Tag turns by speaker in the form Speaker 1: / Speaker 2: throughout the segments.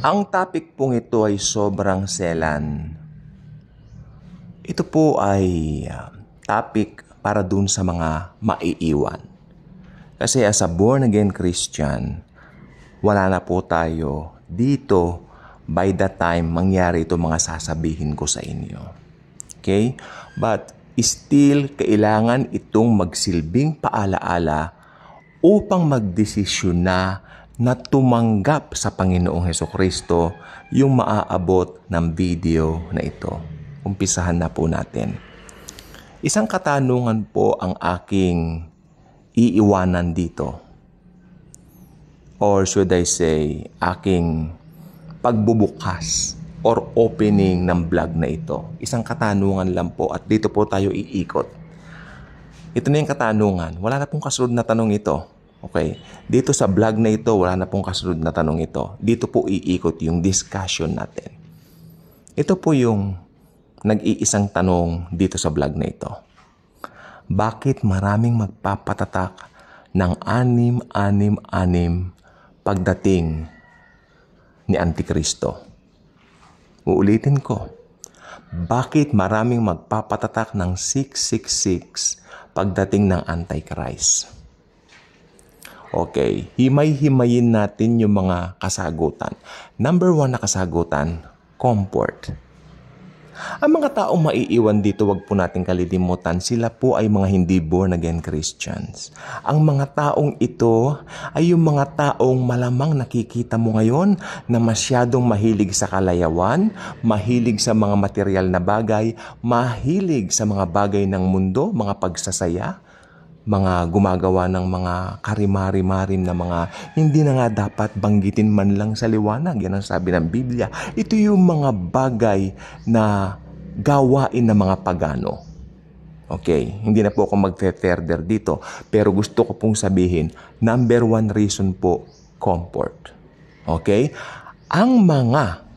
Speaker 1: Ang topic pong ito ay sobrang selan. Ito po ay topic para dun sa mga maiiwan. Kasi as a born-again Christian, wala na po tayo dito by the time mangyari ito mga sasabihin ko sa inyo. Okay? But still, kailangan itong magsilbing paalaala upang magdesisyon na tumanggap sa Panginoong Hesukristo yung maaabot ng video na ito. Umpisahan na po natin. Isang katanungan po ang aking iiwanan dito. Or should I say, aking pagbubukas or opening ng vlog na ito. Isang katanungan lang po at dito po tayo iikot. Ito na yung katanungan. Wala na pong kasunod na tanong ito. Okay? Dito sa vlog na ito, wala na pong kasunod na tanong ito. Dito po iikot yung discussion natin. Ito po yung nag-iisang tanong dito sa vlog na ito. Bakit maraming magpapatatak ng 666 pagdating ni Antikristo? Uulitin ko. Bakit maraming magpapatatak ng 666 pagdating ng Antichrist? Okay, himay-himayin natin yung mga kasagutan. Number 1 na kasagutan, comfort. Ang mga taong maiiwan dito, wag po natin kalilimutan, sila po ay mga hindi born-again Christians. Ang mga taong ito ay yung mga taong malamang nakikita mo ngayon na masyadong mahilig sa kalayawan, mahilig sa mga material na bagay, mahilig sa mga bagay ng mundo, mga pagsasaya, mga gumagawa ng mga karimari-marim na mga hindi na nga dapat banggitin man lang sa liwanag. Yan ang sabi ng Biblia. Ito yung mga bagay na gawain ng mga pagano. Okay, hindi na po ako mag-further dito. Pero gusto ko pong sabihin, number 1 reason po, comfort. Okay?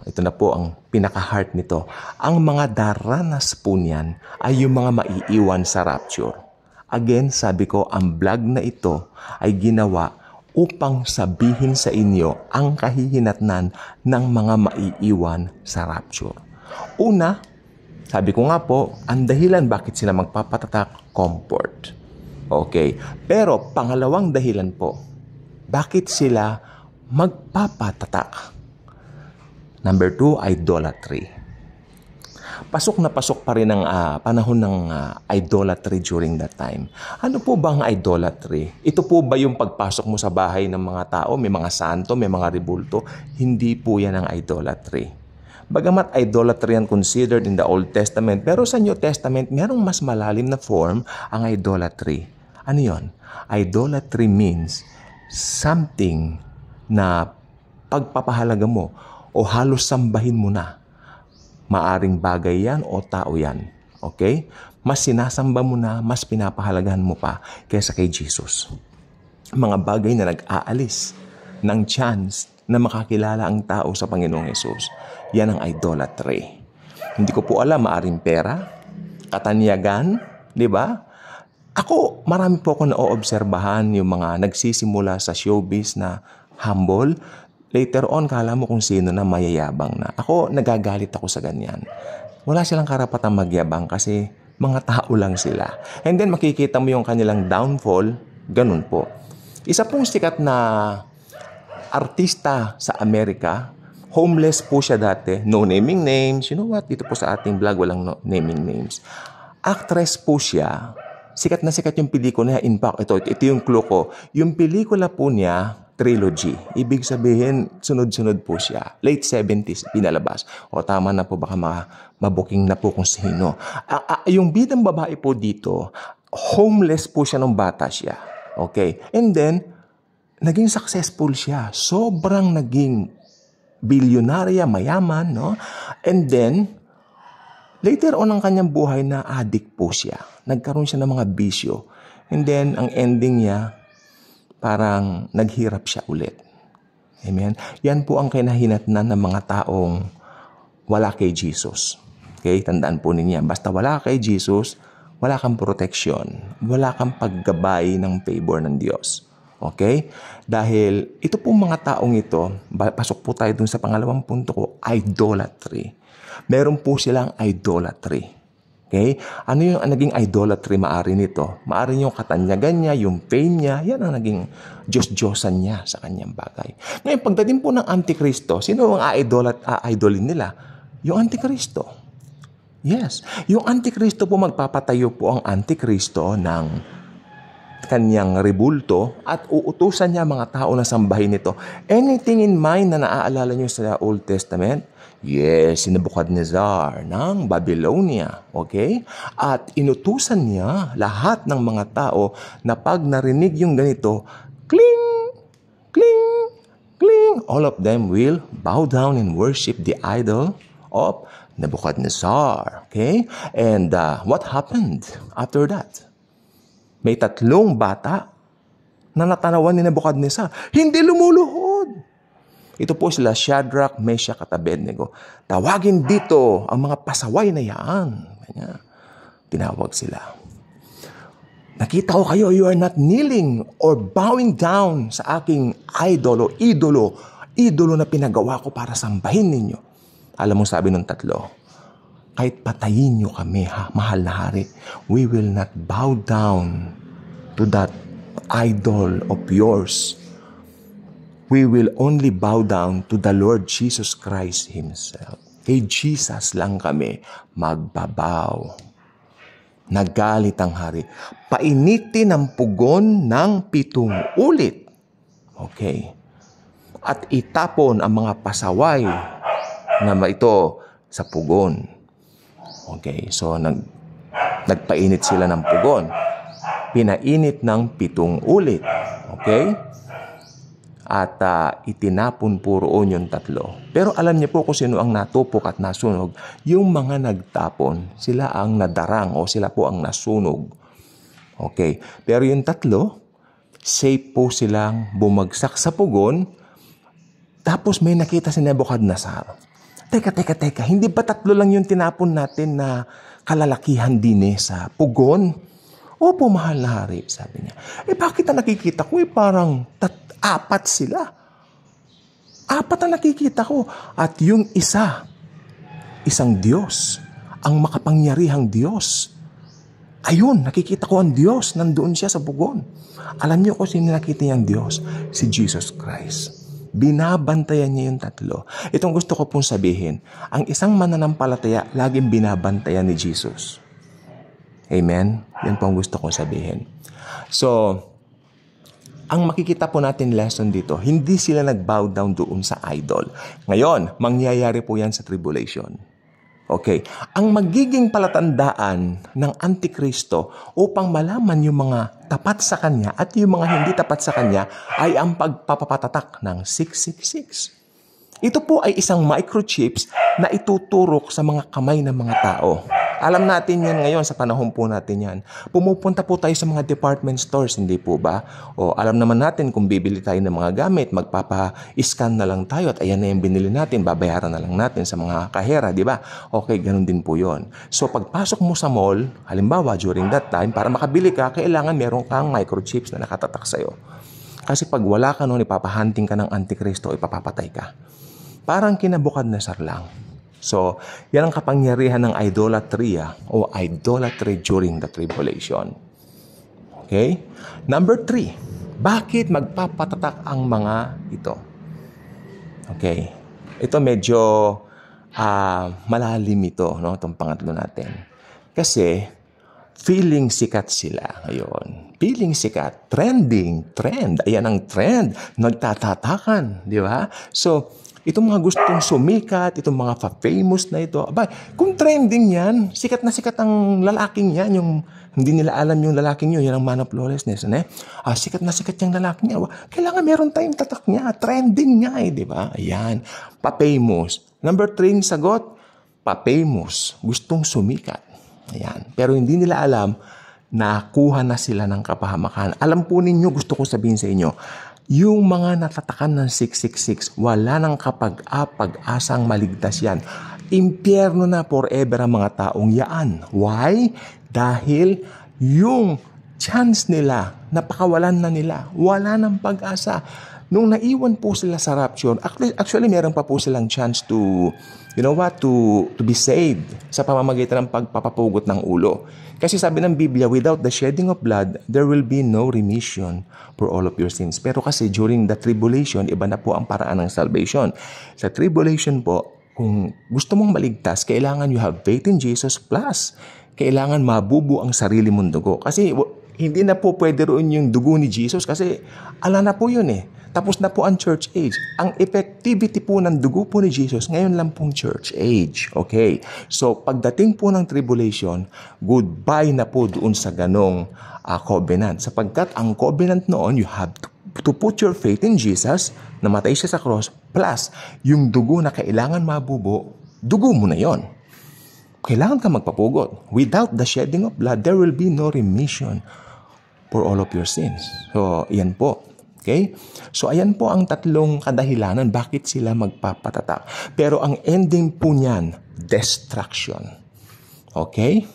Speaker 1: Ito na po ang pinaka-heart nito, ang mga daranas po niyan ay yung mga maiiwan sa rapture. Again, sabi ko, ang vlog na ito ay ginawa upang sabihin sa inyo ang kahihinatnan ng mga maiiwan sa rapture. Una, sabi ko nga po, ang dahilan bakit sila magpapatatak, comfort. Okay. Pero pangalawang dahilan po, bakit sila magpapatatak? Number 2, idolatry. Pasok na pasok pa rin ang panahon ng idolatry during that time. Ano po ba ang idolatry? Ito po ba yung pagpasok mo sa bahay ng mga tao, may mga santo, may mga ribulto? Hindi po yan ang idolatry. Bagamat idolatry yan considered in the Old Testament, pero sa New Testament, merong mas malalim na form ang idolatry. Ano yon? Idolatry means something na pagpapahalaga mo o halos sambahin mo na. Maaring bagay yan o tao yan. Okay? Mas sinasamba mo na, mas pinapahalagahan mo pa kaysa kay Jesus. Mga bagay na nag-aalis ng chance na makakilala ang tao sa Panginoong Hesus. Yan ang idolatry. Hindi ko po alam, maaring pera, katanyagan, di ba? Ako, marami po ako na-oobserbahan yung mga nagsisimula sa showbiz na humble. Later on, kala mo kung sino na mayayabang na. Ako, nagagalit ako sa ganyan. Wala silang karapatang magyabang kasi mga tao lang sila. And then, makikita mo yung kanilang downfall, ganun po. Isa pong sikat na artista sa Amerika, homeless po siya dati, no naming names. You know what? Dito po sa ating vlog, walang naming names. Actress po siya. Sikat na sikat yung pelikula niya. In fact, ito yung clue ko. Yung pelikula po niya, trilogy. Ibig sabihin, sunod-sunod po siya. Late 70s, pinalabas. O tama na po, baka mabuking na po kung sino. Yung bidang babae po dito, homeless po siya nung bata siya. Okay? And then, naging successful siya. Sobrang naging bilyonarya, mayaman, no? And then, later on ang kanyang buhay na addict po siya. Nagkaroon siya ng mga bisyo. And then, ang ending niya, parang naghirap siya ulit. Amen? Yan po ang kinahinatnan ng mga taong wala kay Jesus. Okay? Tandaan po ninyo. Basta wala kay Jesus, wala kang protection. Wala kang paggabay ng favor ng Diyos. Okay? Dahil ito pong mga taong ito, pasok po tayo dun sa pangalawang punto ko, idolatry. Meron po silang idolatry. Okay? Ano yung naging idolatry maari nito? Maari yung katanyagan niya, yung fame niya, yan ang naging Diyos-Diyosan niya sa kanyang bagay. Ngayon, pagdating po ng Antikristo, sino ang idolin nila? Yung Antikristo. Yes. Yung Antikristo po, magpapatayo po ang Antikristo ng kanyang rebulto at uutusan niya mga tao na sambahin ito. Anything in mind na naaalala niyo sa Old Testament? Yes, si Nebuchadnezzar ng Babylonia. Okay? At inutusan niya lahat ng mga tao na pag narinig yung ganito, kling, kling, kling, all of them will bow down and worship the idol of Nebuchadnezzar. Okay? And what happened after that? May 3 bata na natanawan ni Nebuchadnezzar. Hindi lumuluhod. Ito po sila Shadrach, Meshach at Abednego. Tawagin dito ang mga pasaway na yan. Kanya, tinawag sila. Nakita ko kayo, you are not kneeling or bowing down sa aking idolo na pinagawa ko para sambahin ninyo. Alam mo sabi ng 3, kahit patayin nyo kami, mahal na hari, we will not bow down to that idol of yours. We will only bow down to the Lord Jesus Christ Himself. Kay Jesus lang kami magbabaw. Nagalit ang hari. Painitin ang pugon ng 7 ulit. Okay. At itapon ang mga pasaway na ito sa pugon. Okay, so nagpainit sila ng pugon. Pinainit ng 7 ulit. Okay? At itinapon po roon yung 3. Pero alam niyo po kung sino ang natupok at nasunog. Yung mga nagtapon, sila ang nadarang o sila po ang nasunog. Okay. Pero yung 3, safe po silang bumagsak sa pugon. Tapos may nakita si Nebuchadnezzar. Teka. Hindi ba 3 lang yung tinapon natin na kalalakihan din sa pugon? Opo, mahal na hari, sabi niya. Bakit ang nakikita ko? Parang 4 sila. 4 ang nakikita ko. At yung isang Diyos, ang makapangyarihang Diyos. Ayun, nakikita ko ang Diyos. Nandoon siya sa pugon. Alam niyo kung sino nakita niyang Diyos? Si Jesus Christ. Binabantayan niya yung 3. Itong gusto ko pong sabihin, ang isang mananampalataya, laging binabantayan ni Jesus. Amen? Yan po ang gusto kong sabihin. So, ang makikita po natin lesson dito, hindi sila nag-bow down doon sa idol. Ngayon, mangyayari po yan sa tribulation. Okay. Ang magiging palatandaan ng Antikristo upang malaman yung mga tapat sa kanya at yung mga hindi tapat sa kanya ay ang pagpapatatak ng 666. Ito po ay isang microchips na ituturok sa mga kamay ng mga tao. Alam natin yan ngayon, sa panahon po natin yan. Pumupunta po tayo sa mga department stores, hindi po ba? O alam naman natin kung bibili tayo ng mga gamit, magpapa-scan na lang tayo at ayan na yung binili natin, babayaran na lang natin sa mga kahera, di ba? Okay, ganun din po yon. So pagpasok mo sa mall, halimbawa during that time, para makabili ka, kailangan meron kang microchips na nakatatak sa'yo. Kasi pag wala ka noon, ipapahunting ka ng Antikristo, ipapapatay ka. Parang Nebuchadnezzar lang. So, yan ang kapangyarihan ng idolatria o idolatry during the tribulation. Okay? Number 3, bakit magpapatatak ang mga ito? Okay. Ito medyo malalim ito, no? Itong pangatlo natin. Kasi, feeling sikat sila ngayon. Feeling sikat. Trend. Ayan ang trend. Nagtatatakan. Di ba? So, itong mga gustong sumikat, itong mga famous na ito, abay, kung trending yan, sikat na sikat ang lalaking yan, yung hindi nila alam yung lalaking yun, yan ang man of lawlessness. Sikat na sikat yung lalaking yan. Kailangan meron tayong tatak niya. Trending nga di ba? Ayan. Pa-famous. Number 3 sagot, pa-famous. Gustong sumikat. Ayan. Pero hindi nila alam, nakuha na sila ng kapahamakan. Alam po ninyo, gusto ko sabihin sa inyo, yung mga natatakan ng 666, wala nang pag-asang maligtas yan. Impyerno na forever ang mga taong yaan. Why? Dahil yung chance nila, napakawalan na nila, wala ng pag-asa. Nung naiwan po sila sa rapture, actually meron pa po silang chance to, to be saved sa pamamagitan ng pagpapapugot ng ulo. Kasi sabi ng Biblia, without the shedding of blood, there will be no remission for all of your sins. Pero kasi during the tribulation, iba na po ang paraan ng salvation. Sa tribulation po, kung gusto mong maligtas, kailangan you have faith in Jesus plus kailangan mabubo ang sarili mong dugo. Kasi hindi na po pwede roon yung dugo ni Jesus kasi ala na po yun eh. Tapos na po ang church age. Ang effectivity po ng dugo po ni Jesus, ngayon lang pong church age. Okay? So, pagdating po ng tribulation, goodbye na po doon sa ganong covenant. Sapagkat ang covenant noon, you have to put your faith in Jesus, namatay siya sa cross, plus yung dugo na kailangan mabubo, dugo mo na yon. Kailangan ka magpapugot. Without the shedding of blood, there will be no remission for all of your sins. So, yan po. Okay? So, ayan po ang tatlong kadahilanan bakit sila magpapatatak. Pero ang ending po niyan, destruction. Okay?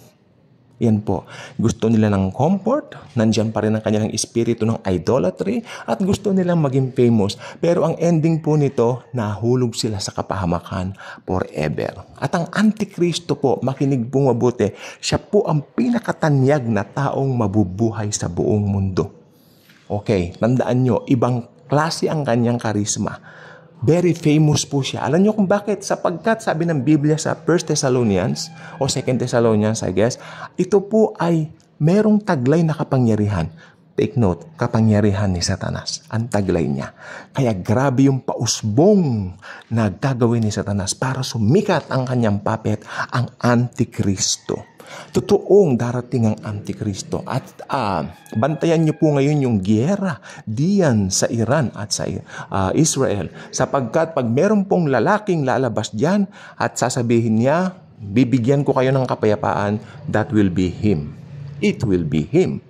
Speaker 1: Yan po. Gusto nila ng comfort, nandyan pa rin ang kanilang espiritu ng idolatry, at gusto nilang maging famous. Pero ang ending po nito, nahulog sila sa kapahamakan forever. At ang Antikristo po, makinig po mabuti, siya po ang pinakatanyag na taong mabubuhay sa buong mundo. Okay, tandaan nyo, ibang klase ang kanyang karisma. Very famous po siya. Alam niyo kung bakit? Sapagkat sabi ng Biblia sa 1 Thessalonians o 2 Thessalonians, I guess, ito po ay merong taglay na kapangyarihan. Take note, kapangyarihan ni Satanas. Ang taglay niya. Kaya grabe yung pausbong na gagawin ni Satanas para sumikat ang kanyang puppet, ang Antikristo. Totoong darating ang Antikristo. At bantayan niyo po ngayon yung giyera diyan sa Iran at sa Israel. Sapagkat pag meron pong lalaking lalabas diyan at sasabihin niya, bibigyan ko kayo ng kapayapaan, that will be him. It will be him.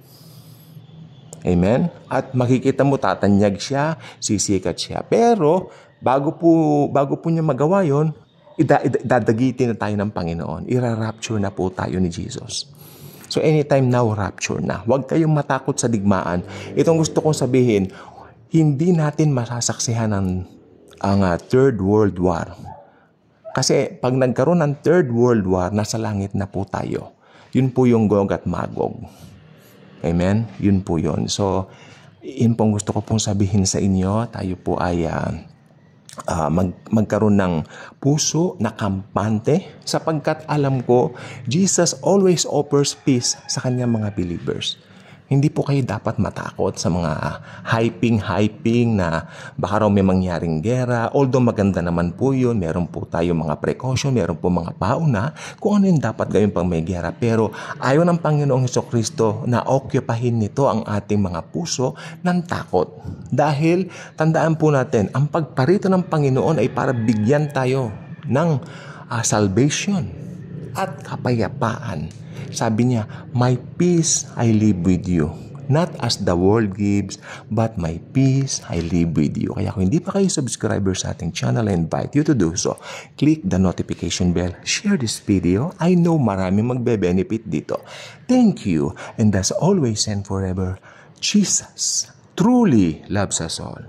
Speaker 1: Amen? At makikita mo, tatanyag siya, sisikat siya. Pero bago po niya magawa yon, idadagitin na tayo ng Panginoon. Ira-rapture na po tayo ni Jesus. So anytime now, rapture na. Huwag kayong matakot sa digmaan. Itong gusto kong sabihin, hindi natin masasaksihan ang Third World War. Kasi pag nagkaroon ng Third World War, nasa langit na po tayo. Yun po yung Gog at Magog. Amen? Yun po yun. So, yun pong gusto ko pong sabihin sa inyo. Tayo po ay magkaroon ng puso na kampante sapagkat alam ko Jesus always offers peace sa kanyang mga believers. Hindi po kayo dapat matakot sa mga hyping na baka raw may mangyaring gera. Although maganda naman po yun, meron po tayo mga precaution, meron po mga pauna kung ano yung dapat gawin pang may gera. Pero ayaw ng Panginoong Hesukristo na okyapahin nito ang ating mga puso ng takot. Dahil tandaan po natin, ang pagparito ng Panginoon ay para bigyan tayo ng salvation at kapayapaan. Sabi niya, my peace I leave with you. Not as the world gives, but my peace I leave with you. Kaya kung hindi pa kayo subscriber sa ating channel, I invite you to do so. Click the notification bell. Share this video. I know maraming magbe-benefit dito. Thank you. And as always and forever, Jesus truly loves us all.